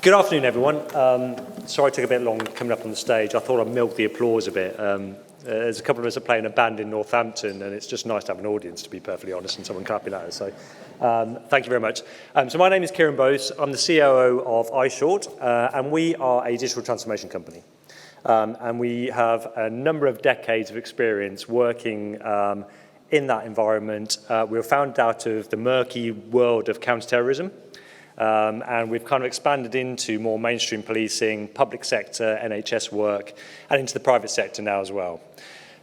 Good afternoon, everyone. Sorry it took a bit long coming up on the stage. I thought I'd milk the applause a bit. There's a couple of us are playing a band in Northampton, and it's just nice to have an audience, to be perfectly honest, and someone clapping at us. So thank you very much. So my name is Kiron Bose. I'm the COO of Issured, and we are a digital transformation company. And we have a number of decades of experience working in that environment. We were founded out of the murky world of counter-terrorism. And we've kind of expanded into more mainstream policing, public sector, NHS work, and into the private sector now as well.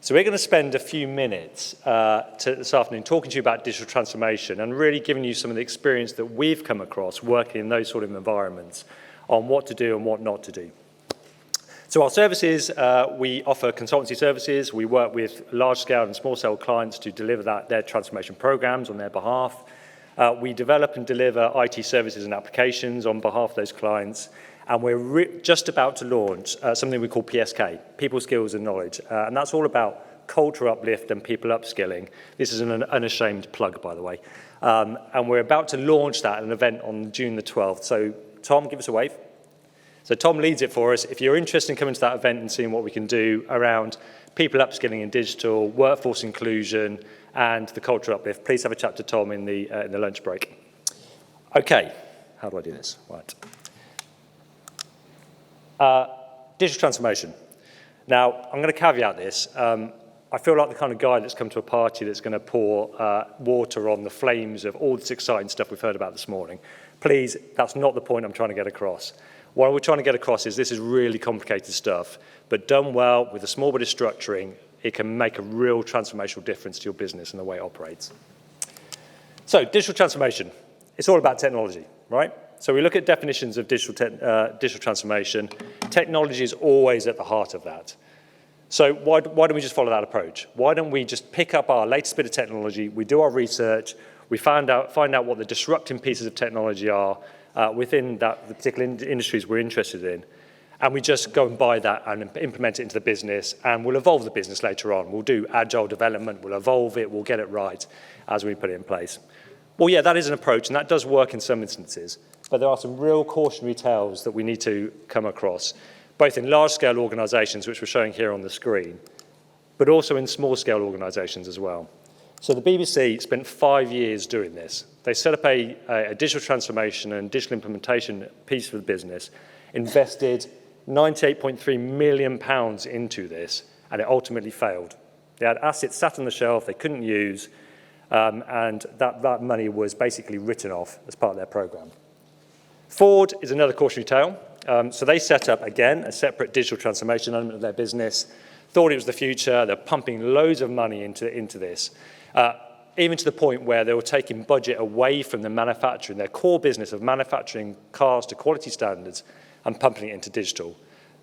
So we're going to spend a few minutes this afternoon talking to you about digital transformation and really giving you some of the experience that we've come across working in those sort of environments on what to do and what not to do. So our services, we offer consultancy services. We work with large-scale and small-scale clients to deliver their transformation programs on their behalf. We develop and deliver IT services and applications on behalf of those clients, and we're just about to launch something we call PSK, People, Skills and Knowledge, and that's all about culture uplift and people upskilling. This is an unashamed plug, by the way, and we're about to launch that at an event on June the 12th. So Tom, give us a wave. So Tom leads it for us. If you're interested in coming to that event and seeing what we can do around people upskilling in digital, workforce inclusion, and the culture uplift, please have a chat to Tom in the lunch break. Okay, how do I do this? Right. Digital transformation. Now, I'm going to caveat this. I feel like the kind of guy that's come to a party that's going to pour water on the flames of all this exciting stuff we've heard about this morning. Please, that's not the point I'm trying to get across. What we're trying to get across is this is really complicated stuff, but done well with a small bit of structuring, it can make a real transformational difference to your business and the way it operates. So digital transformation, it's all about technology, right? So we look at definitions of digital transformation. Technology is always at the heart of that. So why don't we just follow that approach? Why don't we just pick up our latest bit of technology, we do our research, we find out what the disrupting pieces of technology are within the particular industries we're interested in, and we just go and buy that and implement it into the business, and we'll evolve the business later on. We'll do agile development, we'll evolve it, we'll get it right as we put it in place. Well, yeah, that is an approach, and that does work in some instances, but there are some real cautionary tales that we need to come across, both in large-scale organisations, which we're showing here on the screen, but also in small-scale organisations as well. So the BBC spent 5 years doing this. They set up a digital transformation and digital implementation piece for the business, invested £98.3 million into this, and it ultimately failed. They had assets sat on the shelf they couldn't use, and that money was basically written off as part of their program. Ford is another cautionary tale. So they set up, again, a separate digital transformation element of their business, thought it was the future, they're pumping loads of money into this, even to the point where they were taking budget away from the manufacturing, their core business of manufacturing cars to quality standards, and pumping it into digital.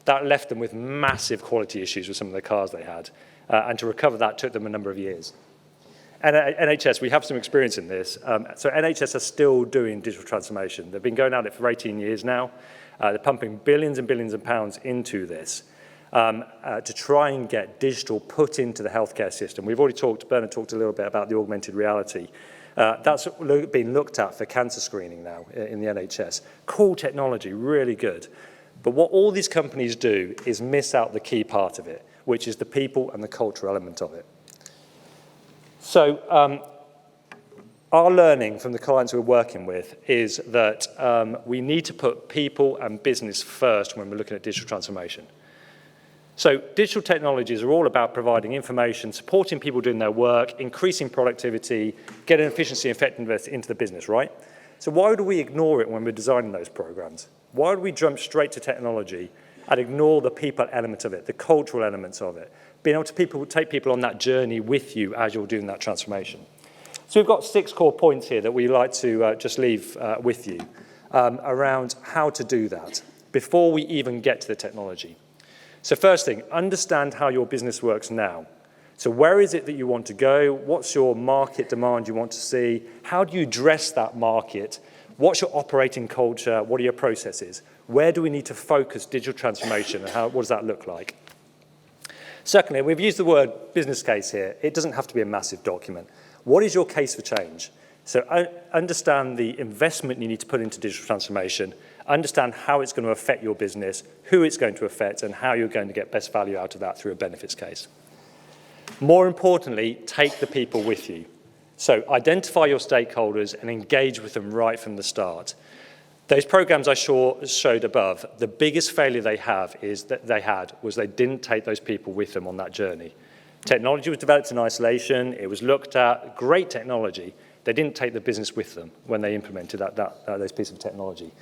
That left them with massive quality issues with some of the cars they had, and to recover that took them a number of years. And at NHS, we have some experience in this. So NHS are still doing digital transformation. They've been going at it for 18 years now. They're pumping billions and billions of pounds into this to try and get digital put into the healthcare system. We've already Bernard talked a little bit about the augmented reality. That's being looked at for cancer screening now in the NHS. Cool technology, really good. But what all these companies do is miss out the key part of it, which is the people and the culture element of it. So our learning from the clients we're working with is that we need to put people and business first when we're looking at digital transformation. So digital technologies are all about providing information, supporting people doing their work, increasing productivity, getting efficiency and effectiveness into the business, right? So why do we ignore it when we're designing those programs? Why do we jump straight to technology and ignore the people element of it, the cultural elements of it, being able to take people on that journey with you as you're doing that transformation? So we've got 6 core points here that we like to just leave with you around how to do that before we even get to the technology. So first thing, understand how your business works now. So where is it that you want to go? What's your market demand you want to see? How do you address that market? What's your operating culture? What are your processes? Where do we need to focus digital transformation, and what does that look like? Secondly, we've used the word business case here. It doesn't have to be a massive document. What is your case for change? So understand the investment you need to put into digital transformation, understand how it's going to affect your business, who it's going to affect, and how you're going to get best value out of that through a benefits case. More importantly, take the people with you. So identify your stakeholders and engage with them right from the start. Those programs I showed above, the biggest failure they had was they didn't take those people with them on that journey. Technology was developed in isolation, it was looked at, great technology. They didn't take the business with them when they implemented those pieces of technology.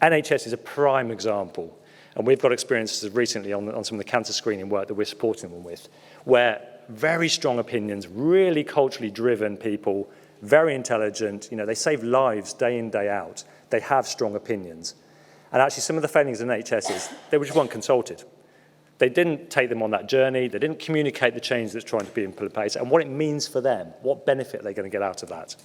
NHS is a prime example, and we've got experiences recently on some of the cancer screening work that we're supporting them with, where very strong opinions, really culturally driven people, very intelligent, they save lives day in, day out. They have strong opinions. And actually some of the failings in NHS is they just weren't consulted. They didn't take them on that journey. They didn't communicate the change that's trying to be in place and what it means for them, what benefit they're going to get out of that.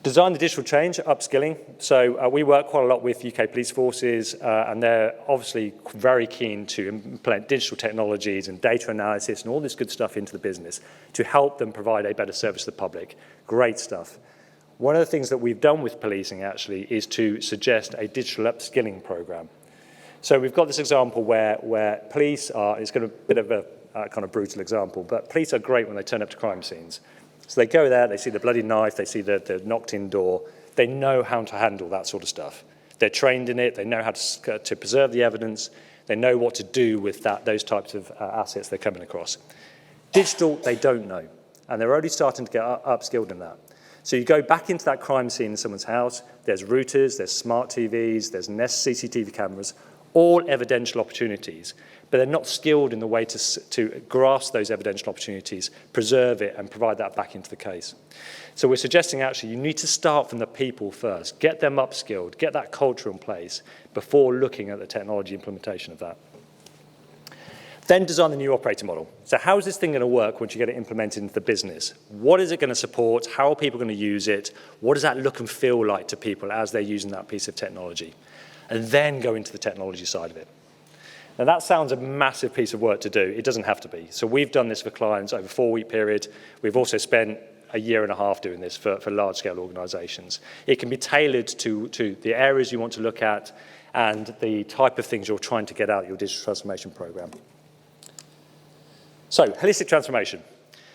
Design the digital change, upskilling. So we work quite a lot with UK police forces, and they're obviously very keen to implement digital technologies and data analysis and all this good stuff into the business to help them provide a better service to the public. Great stuff. One of the things that we've done with policing actually is to suggest a digital upskilling program. So we've got this example where police are, it's going to be a bit of a kind of brutal example, but police are great when they turn up to crime scenes. So they go there, they see the bloody knife, they see the knocked-in door. They know how to handle that sort of stuff. They're trained in it. They know how to preserve the evidence. They know what to do with those types of assets they're coming across. Digital, they don't know, and they're already starting to get upskilled in that. So you go back into that crime scene in someone's house. There's routers, there's smart TVs, there's Nest CCTV cameras, all evidential opportunities, but they're not skilled in the way to grasp those evidential opportunities, preserve it, and provide that back into the case. So we're suggesting actually you need to start from the people first, get them upskilled, get that culture in place before looking at the technology implementation of that. Then design the new operating model. So how is this thing going to work once you get it implemented into the business? What is it going to support? How are people going to use it? What does that look and feel like to people as they're using that piece of technology? And then go into the technology side of it. Now that sounds a massive piece of work to do. It doesn't have to be. So we've done this for clients over a 4-week period. We've also spent a year and a half doing this for large-scale organizations. It can be tailored to the areas you want to look at and the type of things you're trying to get out of your digital transformation program. So, holistic transformation.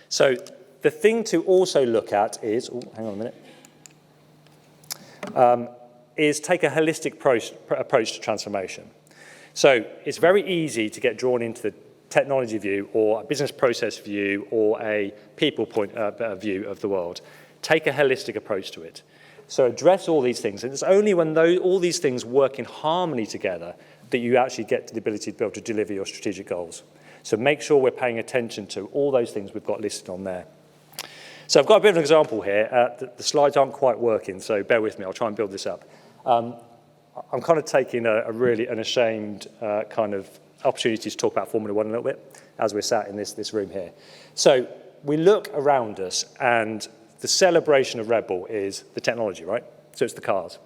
So, the thing to also look at is, hang on a minute, is take a holistic approach to transformation. So, it's very easy to get drawn into the technology view or a business process view or a people view of the world. Take a holistic approach to it. So, address all these things. And it's only when all these things work in harmony together that you actually get to the ability to be able to deliver your strategic goals. So make sure we're paying attention to all those things we've got listed on there. So I've got a bit of an example here. The slides aren't quite working, so bear with me. I'll try and build this up. I'm kind of taking a really unashamed kind of opportunity to talk about Formula One a little bit as we're sat in this room here. So we look around us, and the celebration of Red Bull is the technology, right? So it's the cars.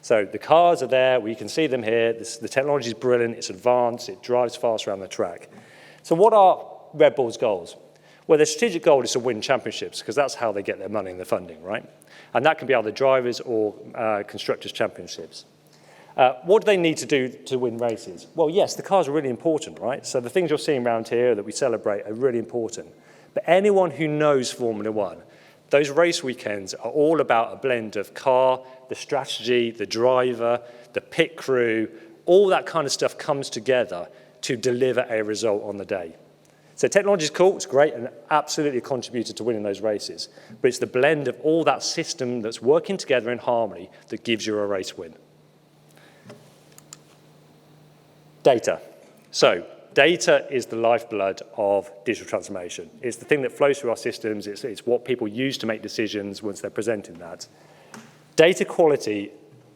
So the cars are there. We can see them here. The technology is brilliant. It's advanced. It drives fast around the track. So what are Red Bull's goals? Well, their strategic goal is to win championships because that's how they get their money and their funding, right? And that can be either drivers or constructors' championships. What do they need to do to win races? Well, yes, the cars are really important, right? So the things you're seeing around here that we celebrate are really important. But anyone who knows Formula One, those race weekends are all about a blend of car, the strategy, the driver, the pit crew, all that kind of stuff comes together to deliver a result on the day. So technology is cool, it's great, and absolutely contributed to winning those races. But it's the blend of all that system that's working together in harmony that gives you a race win. Data. So data is the lifeblood of digital transformation. It's the thing that flows through our systems. It's what people use to make decisions once they're presenting that. Data quality,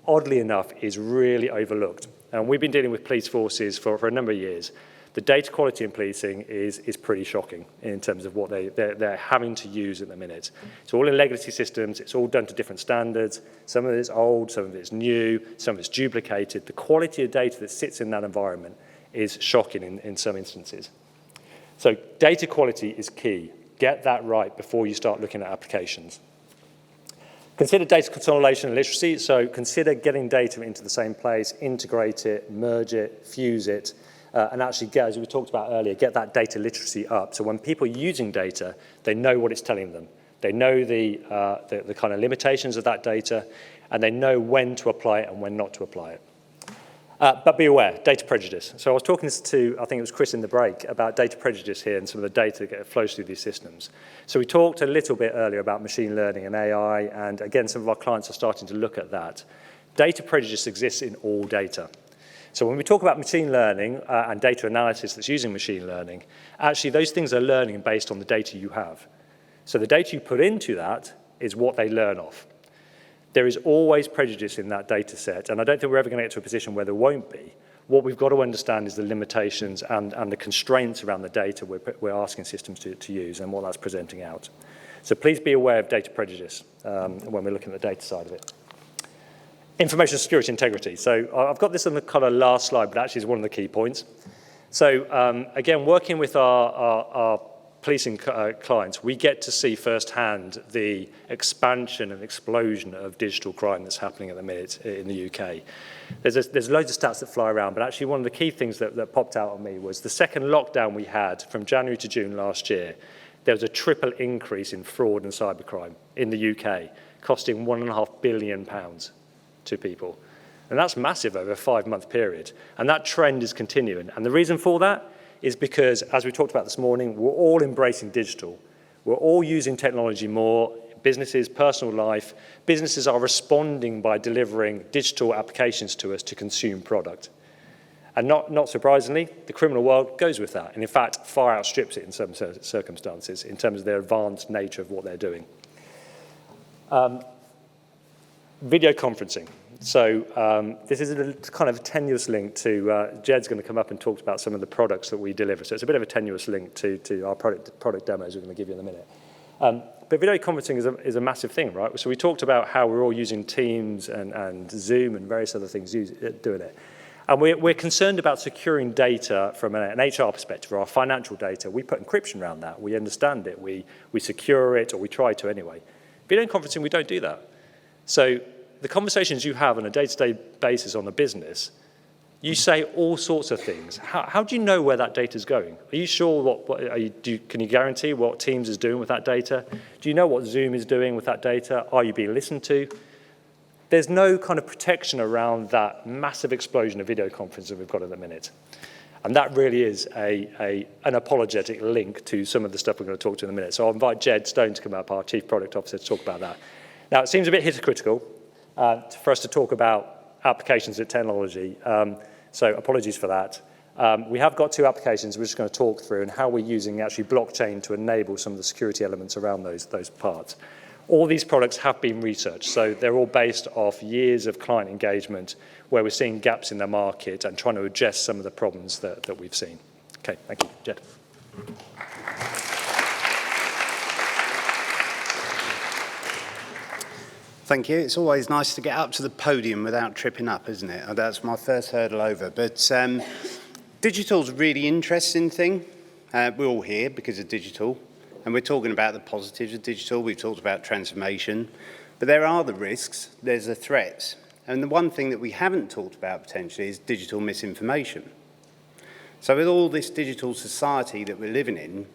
oddly enough, is really overlooked. And we've been dealing with police forces for a number of years. The data quality in policing is pretty shocking in terms of what they're having to use at the minute. It's all in legacy systems. It's all done to different standards. Some of it is old, some of it is new, some of it's duplicated. The quality of data that sits in that environment is shocking in some instances. So data quality is key. Get that right before you start looking at applications. Consider data consolidation and literacy. So consider getting data into the same place, integrate it, merge it, fuse it, and actually get, as we talked about earlier, get that data literacy up. So when people are using data, they know what it's telling them. They know the kind of limitations of that data, and they know when to apply it and when not to apply it. But be aware, data prejudice. So I was talking to, I think it was Chris in the break, about data prejudice here and some of the data that flows through these systems. So we talked a little bit earlier about machine learning and AI, and again, some of our clients are starting to look at that. Data prejudice exists in all data. So when we talk about machine learning and data analysis that's using machine learning, actually those things are learning based on the data you have. So the data you put into that is what they learn off. There is always prejudice in that data set, and I don't think we're ever going to get to a position where there won't be. What we've got to understand is the limitations and the constraints around the data we're asking systems to use and what that's presenting out. So please be aware of data prejudice when we're looking at the data side of it. Information security integrity. So I've got this on the kind of last slide, but actually is one of the key points. So again, working with our policing clients, we get to see firsthand the expansion and explosion of digital crime that's happening at the minute in the UK. There's loads of stats that fly around, but actually one of the key things that popped out on me was the second lockdown we had from January to June last year. There was a triple increase in fraud and cybercrime in the UK, costing £1.5 billion to people. And that's massive over a 5-month period. And that trend is continuing. And the reason for that is because, as we talked about this morning, we're all embracing digital. We're all using technology more. Businesses, personal life. Businesses are responding by delivering digital applications to us to consume product. And not surprisingly, the criminal world goes with that. And in fact, far outstrips it in some circumstances in terms of their advanced nature of what they're doing. Video conferencing. So this is a kind of tenuous link to, Jed's going to come up and talk about some of the products that we deliver. So it's a bit of a tenuous link to our product demos we're going to give you in a minute. But video conferencing is a massive thing, right? So we talked about how we're all using Teams and Zoom and various other things doing it. And we're concerned about securing data from an HR perspective, or our financial data. We put encryption around that. We understand it. We secure it, or we try to anyway. Video conferencing, we don't do that. So the conversations you have on a day-to-day basis on the business, you say all sorts of things. How do you know where that data is going? Are you sure can you guarantee what Teams is doing with that data? Do you know what Zoom is doing with that data? Are you being listened to? There's no kind of protection around that massive explosion of video conferencing we've got at the minute. And that really is an apologetic link to some of the stuff we're going to talk to in a minute. So I'll invite Jed Stone to come up, our Chief Product Officer, to talk about that. Now, it seems a bit hypocritical for us to talk about applications of technology. So apologies for that. We have got 2 applications we're just going to talk through and how we're using actually blockchain to enable some of the security elements around those parts. All these products have been researched, so they're all based off years of client engagement where we're seeing gaps in the market and trying to address some of the problems that we've seen. Okay, thank you. Jed. Thank you. It's always nice to get up to the podium without tripping up, isn't it? That's my first hurdle over. But digital's a really interesting thing. We're all here because of digital. And we're talking about the positives of digital. We've talked about transformation. But there are the risks. There's the threats. And the one thing that we haven't talked about potentially is digital misinformation. So with all this digital society that we're living in,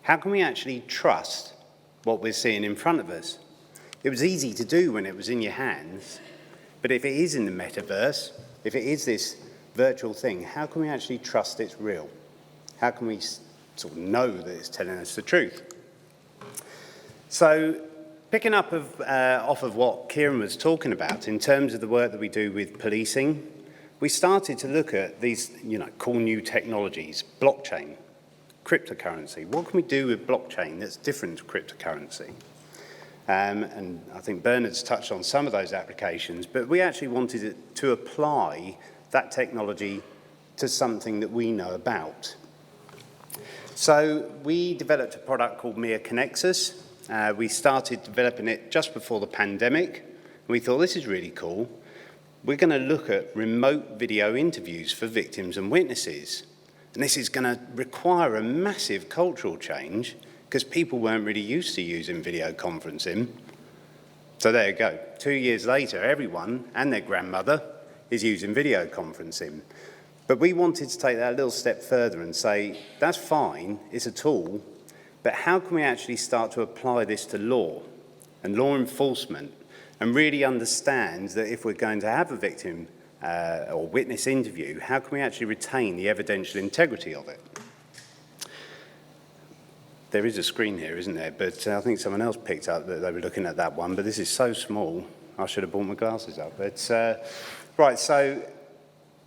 how can we actually trust what we're seeing in front of us? It was easy to do when it was in your hands. But if it is in the metaverse, if it is this virtual thing, how can we actually trust it's real? How can we sort of know that it's telling us the truth? So picking up off of what Kiron was talking about in terms of the work that we do with policing, we started to look at these cool new technologies, blockchain, cryptocurrency. What can we do with blockchain that's different to cryptocurrency? And I think Bernard's touched on some of those applications, but we actually wanted to apply that technology to something that we know about. So we developed a product called Mia Connexus. We started developing it just before the pandemic. We thought, this is really cool. We're going to look at remote video interviews for victims and witnesses. And this is going to require a massive cultural change because people weren't really used to using video conferencing. So there you go. 2 years later, everyone and their grandmother is using video conferencing. But we wanted to take that a little step further and say, that's fine, it's a tool, but how can we actually start to apply this to law and law enforcement and really understand that if we're going to have a victim or witness interview, how can we actually retain the evidential integrity of it? There is a screen here, isn't there? But I think someone else picked up that they were looking at that one, but this is so small, I should have brought my glasses up. But, right, so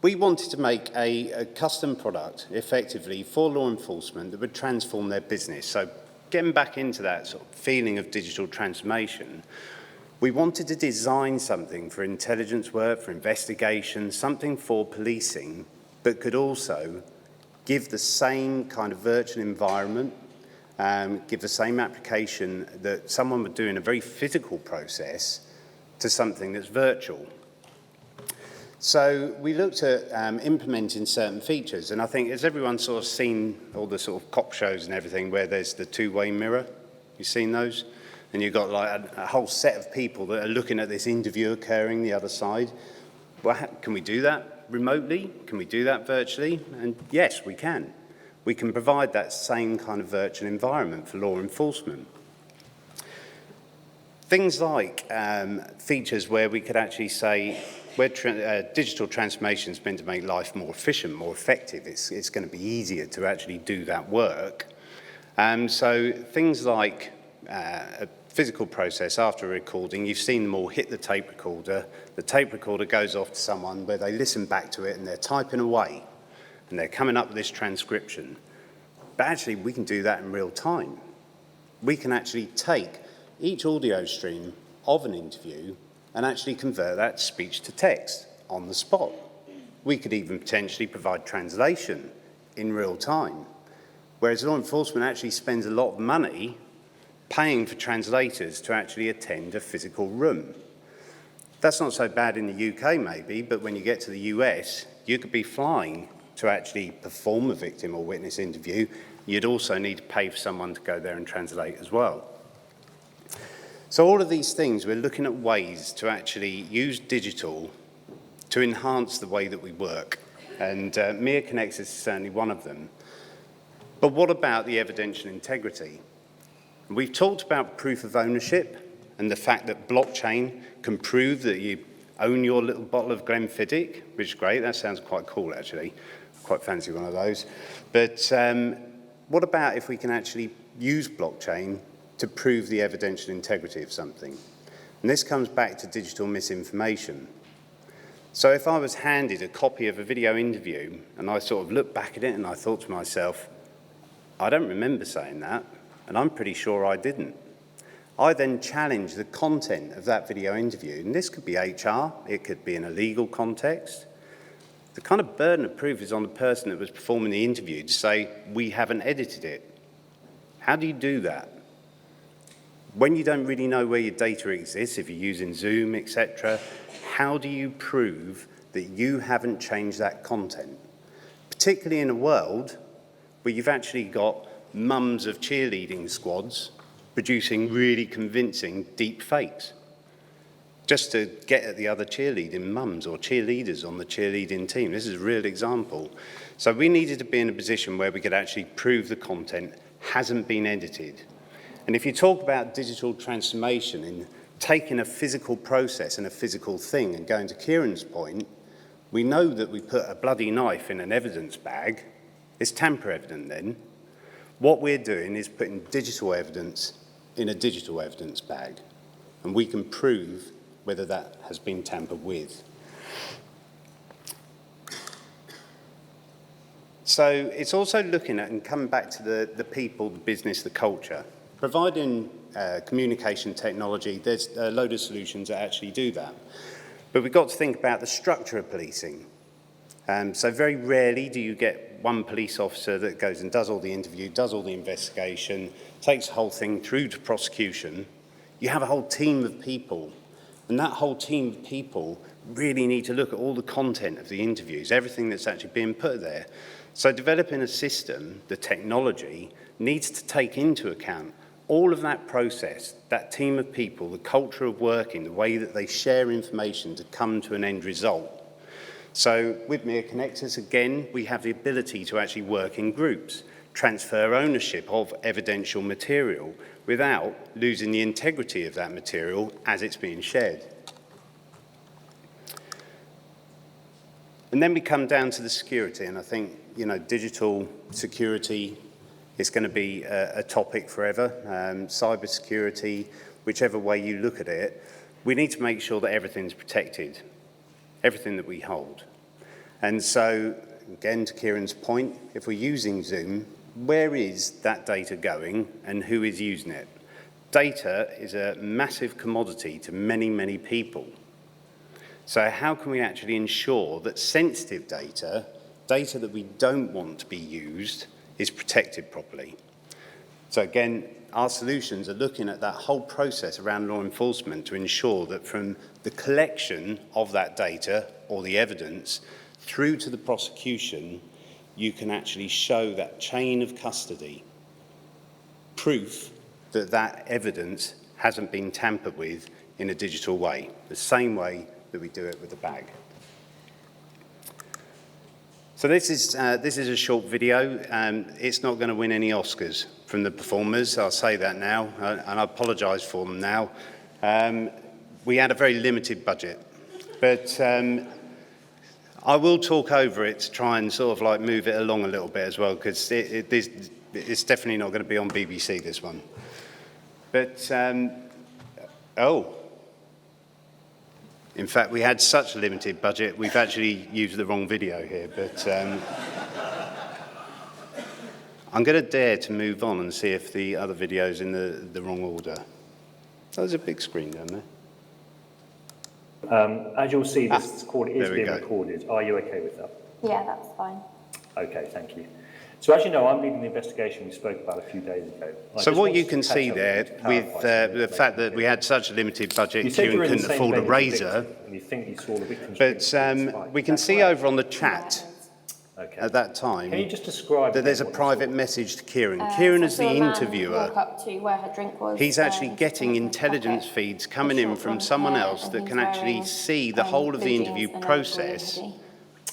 we wanted to make a custom product effectively for law enforcement that would transform their business. So getting back into that sort of feeling of digital transformation, we wanted to design something for intelligence work, for investigation, something for policing, but could also give the same kind of virtual environment, give the same application that someone would do in a very physical process to something that's virtual. So we looked at implementing certain features, and I think as everyone's sort of seen all the sort of cop shows and everything where there's the two-way mirror, you've seen those? And you've got like a whole set of people that are looking at this interview occurring the other side. Well, can we do that remotely? Can we do that virtually? And yes, we can. We can provide that same kind of virtual environment for law enforcement. Things like features where we could actually say, where digital transformation is meant to make life more efficient, more effective, it's going to be easier to actually do that work. So things like a physical process after a recording, you've seen them all hit the tape recorder goes off to someone where they listen back to it and they're typing away and they're coming up with this transcription. But actually we can do that in real time. We can actually take each audio stream of an interview and actually convert that speech to text on the spot. We could even potentially provide translation in real time, whereas law enforcement actually spends a lot of money paying for translators to actually attend a physical room. That's not so bad in the UK maybe, but when you get to the US, you could be flying to actually perform a victim or witness interview. You'd also need to pay for someone to go there and translate as well. So all of these things, we're looking at ways to actually use digital to enhance the way that we work. And Mere Connects is certainly one of them. But what about the evidential integrity? We've talked about proof of ownership and the fact that blockchain can prove that you own your little bottle of Glenfiddich, which is great. That sounds quite cool, actually. I quite fancy one of those. But what about if we can actually use blockchain to prove the evidential integrity of something? And this comes back to digital misinformation. So if I was handed a copy of a video interview and I sort of looked back at it and I thought to myself, I don't remember saying that, and I'm pretty sure I didn't. I then challenge the content of that video interview, and this could be HR, it could be in a legal context. The kind of burden of proof is on the person that was performing the interview to say, we haven't edited it. How do you do that? When you don't really know where your data exists, if you're using Zoom, etc., how do you prove that you haven't changed that content? Particularly in a world where you've actually got mums of cheerleading squads producing really convincing deep fakes just to get at the other cheerleading mums or cheerleaders on the cheerleading team. This is a real example. So we needed to be in a position where we could actually prove the content hasn't been edited. And if you talk about digital transformation in taking a physical process and a physical thing and going to Kiron's point, we know that we put a bloody knife in an evidence bag. It's tamper evident then. What we're doing is putting digital evidence in a digital evidence bag, and we can prove whether that has been tampered with. So it's also looking at and coming back to the people, the business, the culture. Providing communication technology, there's a load of solutions that actually do that. But we've got to think about the structure of policing. So very rarely do you get one police officer that goes and does all the interview, does all the investigation, takes the whole thing through to prosecution. You have a whole team of people And that whole team of people really need to look at all the content of the interviews, everything that's actually being put there. So developing a system, the technology, needs to take into account all of that process, that team of people, the culture of working, the way that they share information to come to an end result. So with Mere Connectors, again, we have the ability to actually work in groups, transfer ownership of evidential material without losing the integrity of that material as it's being shared. And then we come down to the security, and I think, you know, digital security is going to be a topic forever. Cyber security, whichever way you look at it, we need to make sure that everything's protected, everything that we hold. And so, again, to Kiron's point, if we're using Zoom, where is that data going and who is using it? Data is a massive commodity to many, many people. So how can we actually ensure that sensitive data, data that we don't want to be used, is protected properly? So again, our solutions are looking at that whole process around law enforcement to ensure that from the collection of that data or the evidence through to the prosecution, you can actually show that chain of custody, proof that that evidence hasn't been tampered with in a digital way, the same way that we do it with the bag. So this is a short video. It's not going to win any Oscars from the performers. I'll say that now, and I apologise for them now. We had a very limited budget, but I will talk over it to try and sort of like move it along a little bit as well, because it's definitely not going to be on BBC, this one. But, in fact, we had such a limited budget, we've actually used the wrong video here, but I'm going to dare to move on and see if the other video's in the wrong order. Oh, there's a big screen down there. As you'll see, this call is being go. recorded. Are you okay with that? Yeah, that's fine. Okay, thank you. So as you know, I'm leading the investigation we spoke about a few days ago. So what you can see there, with the fact that we had such a limited budget, Kiron couldn't afford a razor, but we can see over on the chat at that time Can you just describe that there's a private message to Kiron. Kiron is the interviewer. Walk up to where her drink was, He's actually getting intelligence feeds coming in from someone else that can actually see the whole of the interview process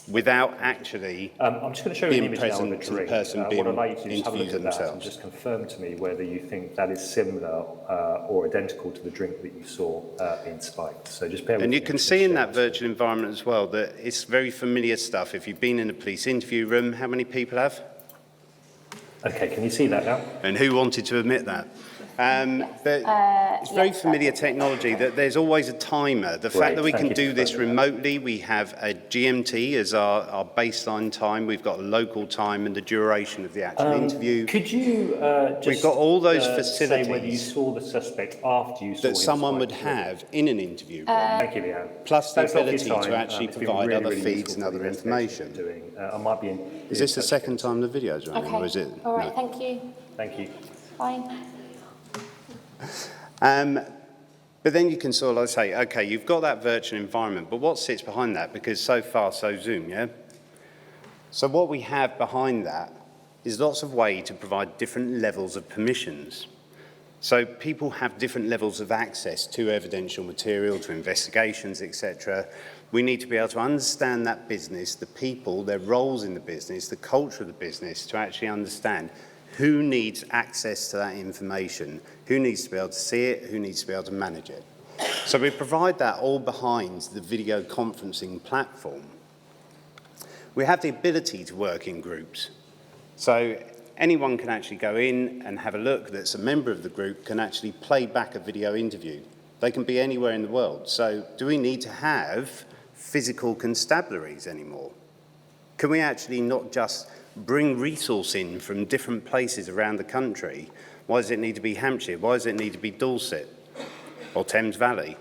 without actually I'm just going to show you an being image now of present the to the drink. person being what I'd like you to do is have a look interviewed at that and themselves. just confirm to me whether you think that is similar or identical to the drink that you saw being spiked. So just bear with And me. you can see in that virtual environment as well that it's very familiar stuff. If you've been in a police interview room, how many people have? Okay, can you see that now? And who wanted to admit that? But it's very familiar technology that there's always a timer. The fact that we can do this remotely, we have a GMT as our baseline time, we've got a local time and the duration of the actual interview. Could you just We've got all those say facilities whether you saw the suspect after you saw him that someone would spiked? have in an interview room, Thank you, Leanne. plus the Thanks a lot for your ability to time. actually It's been provide really, other really feeds useful and for other the investigation information. you're doing. I might be in. Is this the second time the video's running, Okay. or is it? All right, no? thank you. Thank you. Fine. But then you can sort of say, okay, you've got that virtual environment, but what sits behind that? Because so far, so Zoom, yeah? So what we have behind that is lots of ways to provide different levels of permissions. So people have different levels of access to evidential material, to investigations, etc. We need to be able to understand that business, the people, their roles in the business, the culture of the business, to actually understand who needs access to that information, who needs to be able to see it, who needs to be able to manage it. So we provide that all behind the video conferencing platform. We have the ability to work in groups. So anyone can actually go in and have a look that's a member of the group can actually play back a video interview. They can be anywhere in the world. So do we need to have physical constabularies anymore? Can we actually not just bring resource in from different places around the country? Why does it need to be Hampshire? Why does it need to be Dorset or Thames Valley?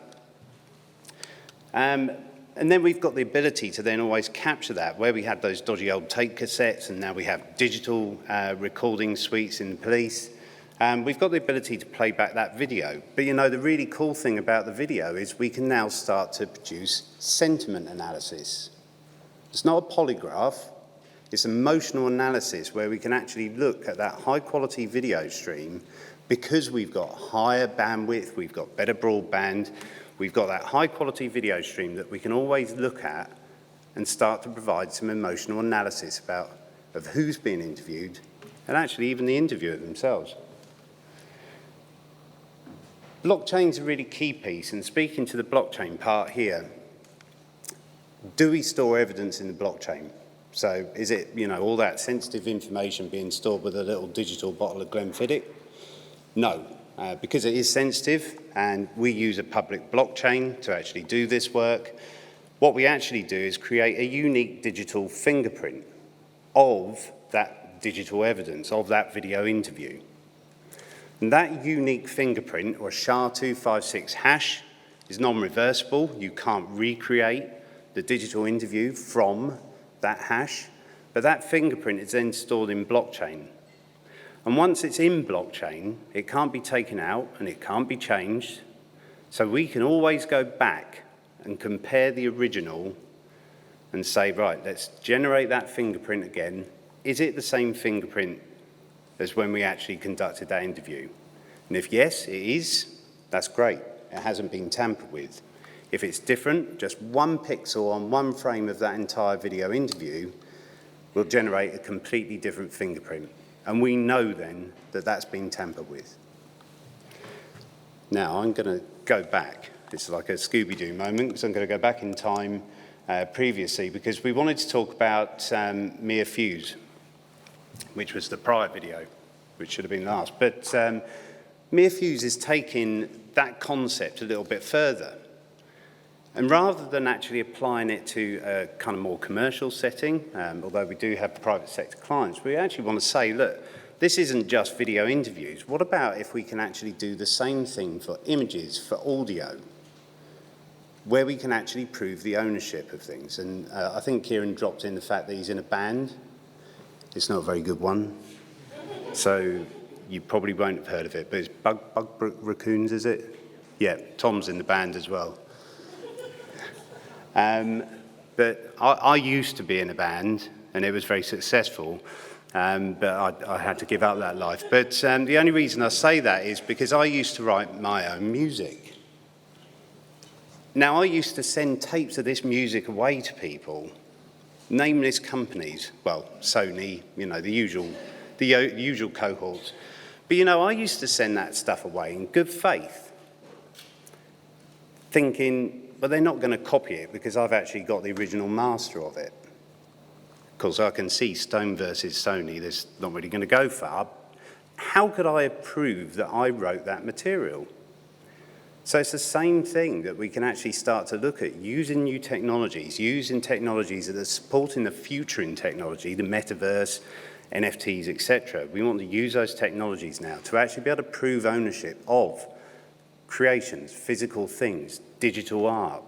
And then we've got the ability to then always capture that, where we had those dodgy old tape cassettes and now we have digital recording suites in the police. And we've got the ability to play back that video. But you know, the really cool thing about the video is we can now start to produce sentiment analysis. It's not a polygraph, it's emotional analysis where we can actually look at that high quality video stream because we've got higher bandwidth, we've got better broadband, we've got that high quality video stream that we can always look at and start to provide some emotional analysis of who's being interviewed and actually even the interviewer themselves. Blockchain's a really key piece, and speaking to the blockchain part here, do we store evidence in the blockchain? So is it, you know, all that sensitive information being stored with a little digital bottle of Glenfiddich? No, because it is sensitive and we use a public blockchain to actually do this work. What we actually do is create a unique digital fingerprint of that digital evidence, of that video interview. And that unique fingerprint, or SHA-256 hash, is non-reversible. You can't recreate the digital interview from that hash, but that fingerprint is then stored in blockchain. And once it's in blockchain, it can't be taken out and it can't be changed. So we can always go back and compare the original and say, right, let's generate that fingerprint again. Is it the same fingerprint as when we actually conducted that interview? And if yes, it is, that's great. It hasn't been tampered with. If it's different, just one pixel on one frame of that entire video interview will generate a completely different fingerprint. And we know then that that's been tampered with. Now, I'm going to go back. It's like a Scooby-Doo moment, because I'm going to go back in time previously, because we wanted to talk about mere fuse, which was the prior video, which should have been last. But mere fuse is taking that concept a little bit further. And rather than actually applying it to a kind of more commercial setting, although we do have private sector clients, we actually want to say, look, this isn't just video interviews. What about if we can actually do the same thing for images, for audio, where we can actually prove the ownership of things? And I think Kiron dropped in the fact that he's in a band. It's not a very good one. So you probably won't have heard of it, but it's Bug Raccoons, is it? Yeah, Tom's in the band as well. But I used to be in a band, and it was very successful, but I had to give up that life. But the only reason I say that is because I used to write my own music. Now, I used to send tapes of this music away to people, nameless companies, well, Sony, you know, the usual cohorts. But, you know, I used to send that stuff away in good faith, thinking, but they're not going to copy it because I've actually got the original master of it. Of course, I can see Stone versus Sony, that's not really going to go far. How could I prove that I wrote that material? So it's the same thing that we can actually start to look at, using new technologies, using technologies that are supporting the future in technology, the metaverse, NFTs, etc. We want to use those technologies now to actually be able to prove ownership of creations, physical things, digital art.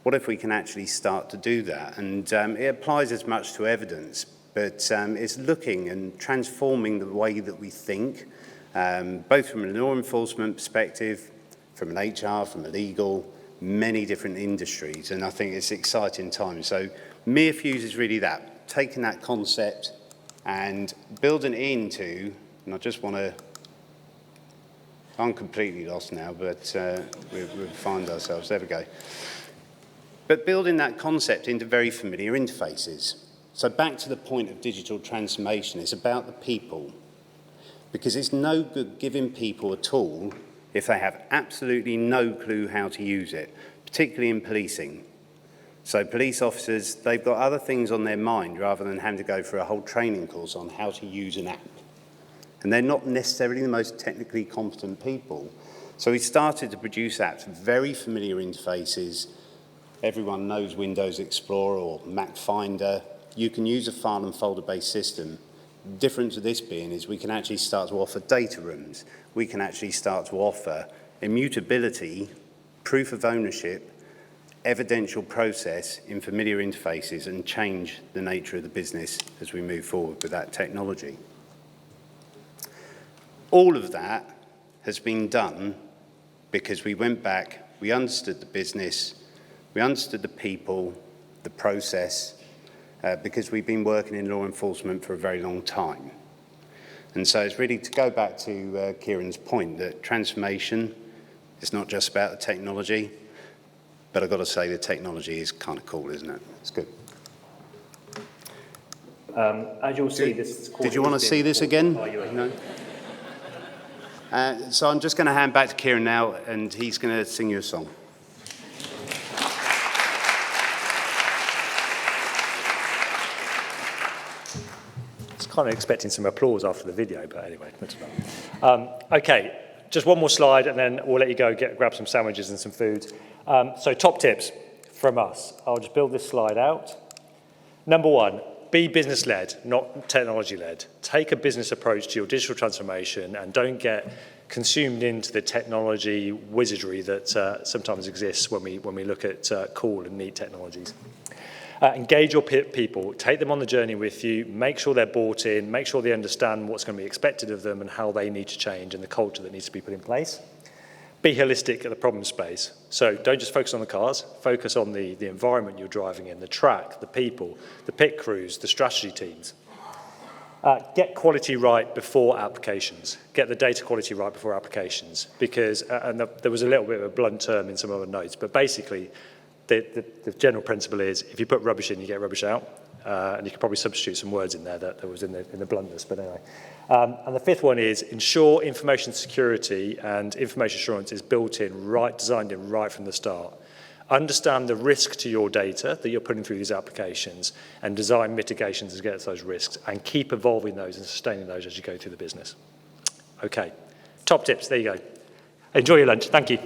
What if we can actually start to do that? And it applies as much to evidence, but it's looking and transforming the way that we think, both from a law enforcement perspective, from an HR, from a legal, many different industries, and I think it's exciting times. So mere fuse is really that, taking that concept and building it into, and I just want to, I'm completely lost now, but we'll find ourselves, there we go. But building that concept into very familiar interfaces. So back to the point of digital transformation, it's about the people. Because it's no good giving people a tool if they have absolutely no clue how to use it, particularly in policing. So police officers, they've got other things on their mind rather than having to go through a whole training course on how to use an app. And they're not necessarily the most technically competent people. So we started to produce apps with very familiar interfaces. Everyone knows Windows Explorer or Mac Finder. You can use a file and folder-based system. The difference of this being is we can actually start to offer data rooms. We can actually start to offer immutability, proof of ownership, evidential process in familiar interfaces, and change the nature of the business as we move forward with that technology. All of that has been done because we went back, we understood the business, we understood the people, the process, because we've been working in law enforcement for a very long time. And so it's really to go back to Kieran's point that transformation is not just about the technology, but I've got to say the technology is kind of cool, isn't it? It's good. As you'll see, this... Did you want to see this again? No? So I'm just going to hand back to Kiron now, and he's going to sing you a song. I was kind of expecting some applause after the video, but anyway, that's about. Okay, just one more slide, and then we'll let you go grab some sandwiches and some food. So top tips from us. I'll just build this slide out. Number one, be business-led, not technology-led. Take a business approach to your digital transformation and don't get consumed into the technology wizardry that sometimes exists when we look at cool and neat technologies. Engage your people, take them on the journey with you, make sure they're bought in, make sure they understand what's going to be expected of them and how they need to change and the culture that needs to be put in place. Be holistic at the problem space. So don't just focus on the cars, focus on the environment you're driving in, the track, the people, the pit crews, the strategy teams. Get quality right before applications. Get the data quality right before applications because, there was a little bit of a blunt term in some other notes, but basically the general principle is if you put rubbish in, you get rubbish out. And you could probably substitute some words in there that was in the bluntness, but anyway. And the fifth one is ensure information security and information assurance is built in right, designed in right from the start. Understand the risk to your data that you're putting through these applications and design mitigations against those risks and keep evolving those and sustaining those as you go through the business. Okay, top tips, there you go. Enjoy your lunch, thank you.